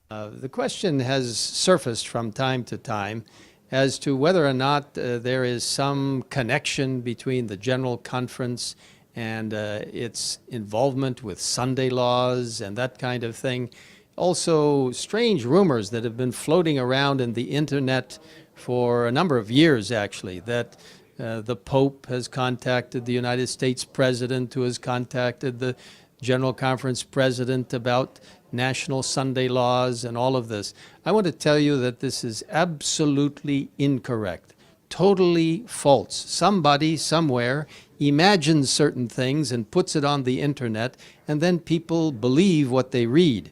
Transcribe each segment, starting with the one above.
The question has surfaced from time to time as to whether or not there is some connection between the General Conference and its involvement with Sunday laws and that kind of thing. Also, strange rumors that have been floating around in the internet for a number of years, actually, that the Pope has contacted the United States President, who has contacted the General Conference President about national Sunday laws and all of this. I want to tell you that this is absolutely incorrect, totally false. Somebody somewhere imagines certain things and puts it on the internet, and then people believe what they read.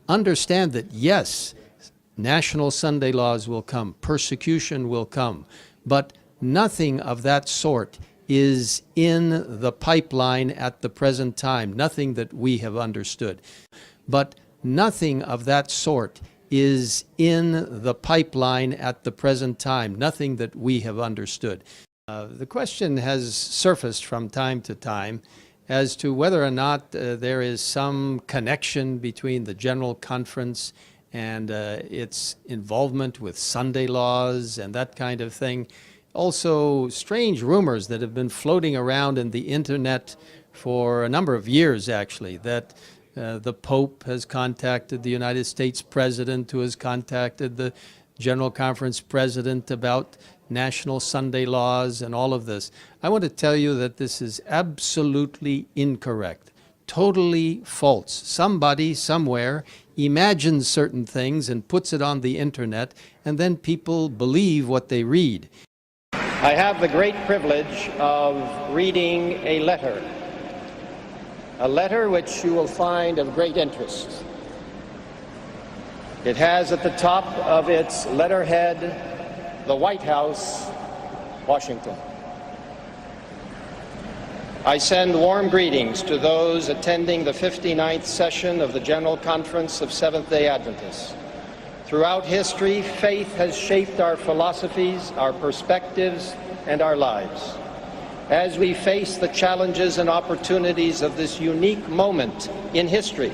Understand that, yes, national Sunday laws will come, persecution will come, but nothing of that sort is in the pipeline at the present time, nothing that we have understood. But nothing of that sort is in the pipeline at the present time, nothing that we have understood. The question has surfaced from time to time as to whether or not there is some connection between the General Conference and its involvement with Sunday laws and that kind of thing. Also, strange rumors that have been floating around in the internet for a number of years, actually, that the Pope has contacted the United States President, who has contacted the General Conference President about national Sunday laws and all of this. I want to tell you that this is absolutely incorrect, totally false. Somebody somewhere imagines certain things and puts it on the internet, and then people believe what they read. I have the great privilege of reading a letter which you will find of great interest. It has at the top of its letterhead, the White House, Washington. I send warm greetings to those attending the 59th session of the General Conference of Seventh-day Adventists. Throughout history, faith has shaped our philosophies, our perspectives, and our lives. As we face the challenges and opportunities of this unique moment in history,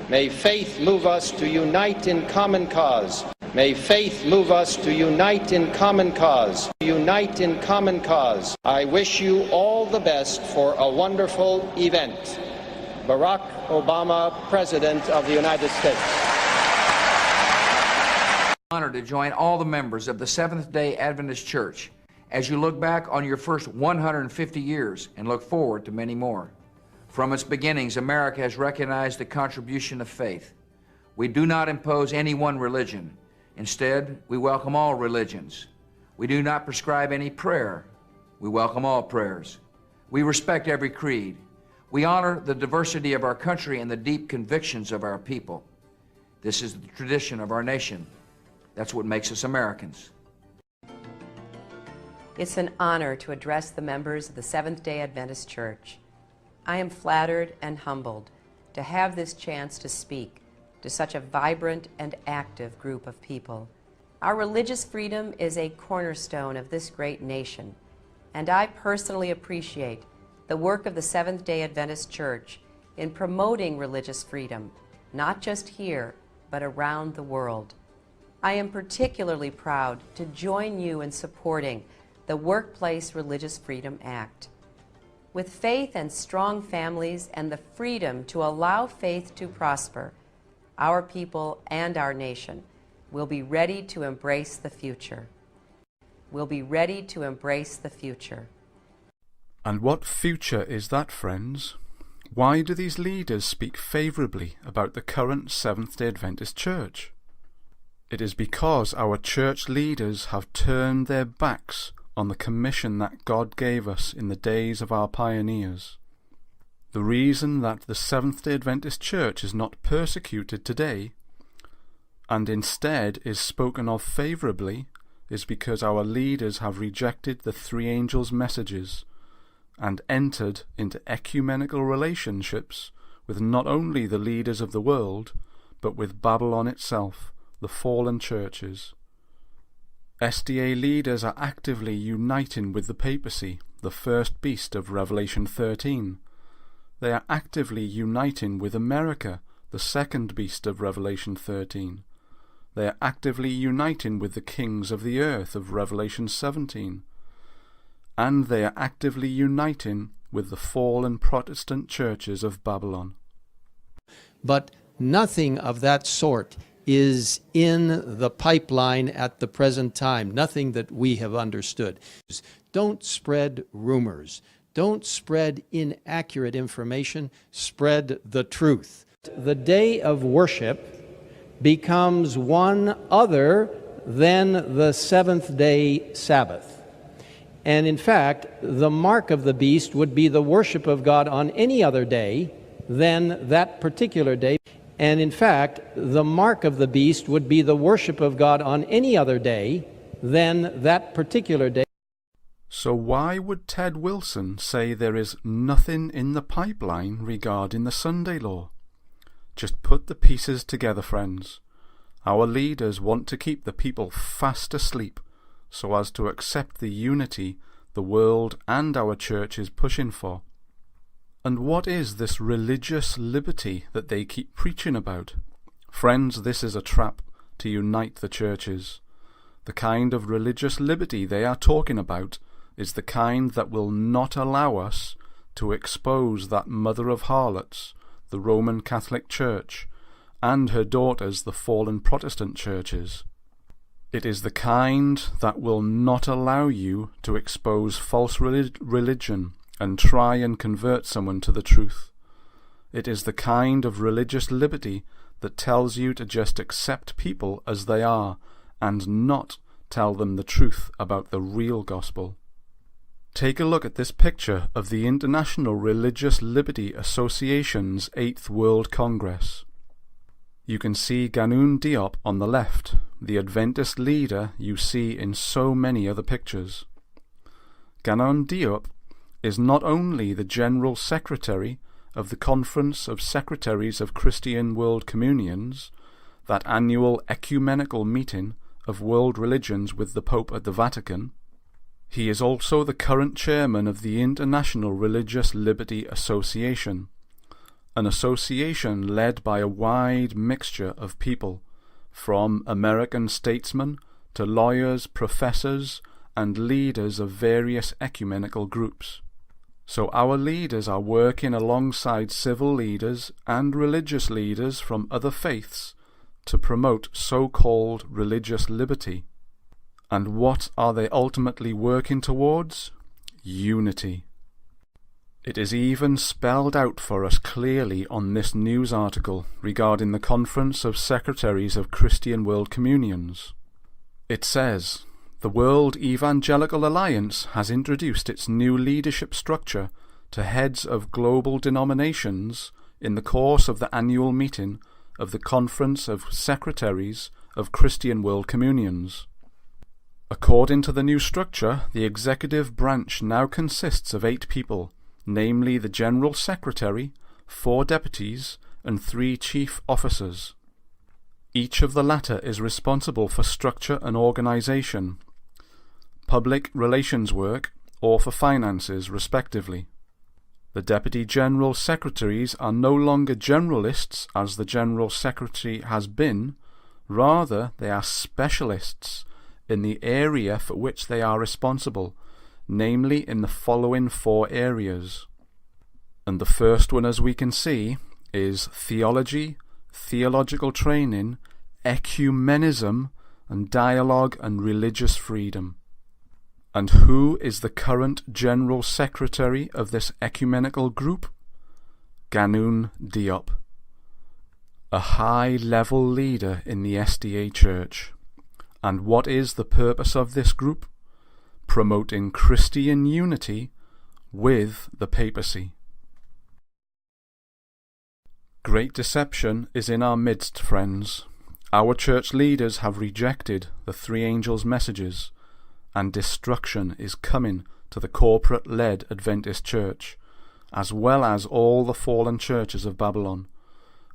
may faith move us to unite in common cause. May faith move us to unite in common cause. Unite in common cause. I wish you all the best for a wonderful event. Barack Obama, President of the United States. Honored to join all the members of the Seventh-day Adventist Church as you look back on your first 150 years and look forward to many more. From its beginnings, America has recognized the contribution of faith. We do not impose any one religion. Instead, we welcome all religions. We do not prescribe any prayer. We welcome all prayers. We respect every creed. We honor the diversity of our country and the deep convictions of our people. This is the tradition of our nation. That's what makes us Americans. It's an honor to address the members of the Seventh-day Adventist Church. I am flattered and humbled to have this chance to speak to such a vibrant and active group of people. Our religious freedom is a cornerstone of this great nation, and I personally appreciate the work of the Seventh-day Adventist Church in promoting religious freedom, not just here, but around the world. I am particularly proud to join you in supporting the Workplace Religious Freedom Act. With faith and strong families and the freedom to allow faith to prosper, our people and our nation will be ready to embrace the future. We'll be ready to embrace the future. And what future is that, friends? Why do these leaders speak favourably about the current Seventh-day Adventist Church? It is because our church leaders have turned their backs on the commission that God gave us in the days of our pioneers. The reason that the Seventh-day Adventist Church is not persecuted today, and instead is spoken of favourably, is because our leaders have rejected the three angels' messages and entered into ecumenical relationships with not only the leaders of the world, but with Babylon itself, the fallen churches. SDA leaders are actively uniting with the papacy, the first beast of Revelation 13. They are actively uniting with America, the second beast of Revelation 13. They are actively uniting with the kings of the earth of Revelation 17. And they are actively uniting with the fallen Protestant churches of Babylon. But nothing of that sort is in the pipeline at the present time, nothing that we have understood. Don't spread rumors. Don't spread inaccurate information. Spread the truth. The day of worship becomes one other than the seventh-day Sabbath. And in fact, the mark of the beast would be the worship of God on any other day than that particular day. And in fact, the mark of the beast would be the worship of God on any other day than that particular day. So why would Ted Uilsson say there is nothing in the pipeline regarding the Sunday law? Just put the pieces together, friends. Our leaders want to keep the people fast asleep so as to accept the unity the world and our church is pushing for. And what is this religious liberty that they keep preaching about? Friends, this is a trap to unite the churches. The kind of religious liberty they are talking about is the kind that will not allow us to expose that mother of harlots, the Roman Catholic Church, and her daughters, the fallen Protestant churches. It is the kind that will not allow you to expose false religion and try and convert someone to the truth. It is the kind of religious liberty that tells you to just accept people as they are and not tell them the truth about the real gospel. Take a look at this picture of the International Religious Liberty Association's 8th World Congress. You can see Ganoun Diop on the left, the Adventist leader you see in so many other pictures. Ganoun Diop is not only the General Secretary of the Conference of Secretaries of Christian World Communions, that annual ecumenical meeting of world religions with the Pope at the Vatican. He is also the current chairman of the International Religious Liberty Association, an association led by a wide mixture of people, from American statesmen to lawyers, professors, and leaders of various ecumenical groups. So our leaders are working alongside civil leaders and religious leaders from other faiths to promote so-called religious liberty. And what are they ultimately working towards? Unity. It is even spelled out for us clearly on this news article regarding the Conference of Secretaries of Christian World Communions. It says, the World Evangelical Alliance has introduced its new leadership structure to heads of global denominations in the course of the annual meeting of the Conference of Secretaries of Christian World Communions. According to the new structure, the executive branch now consists of 8 people, namely the General Secretary, 4 deputies, and 3 chief officers. Each of the latter is responsible for structure and organization, public relations work, or for finances, respectively. The Deputy General Secretaries are no longer generalists as the General Secretary has been, rather they are specialists in the area for which they are responsible, namely in the following 4 areas. And the first one, as we can see, is theology, theological training, ecumenism, and dialogue and religious freedom. And who is the current General Secretary of this ecumenical group? Ganoun Diop, a high-level leader in the SDA Church. And what is the purpose of this group? Promoting Christian unity with the papacy. Great deception is in our midst, friends. Our church leaders have rejected the 3 angels' messages, and destruction is coming to the corporate-led Adventist church, as well as all the fallen churches of Babylon.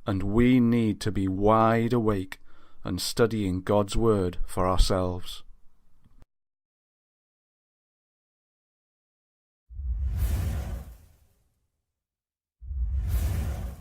And we need to be wide awake and studying God's Word for ourselves.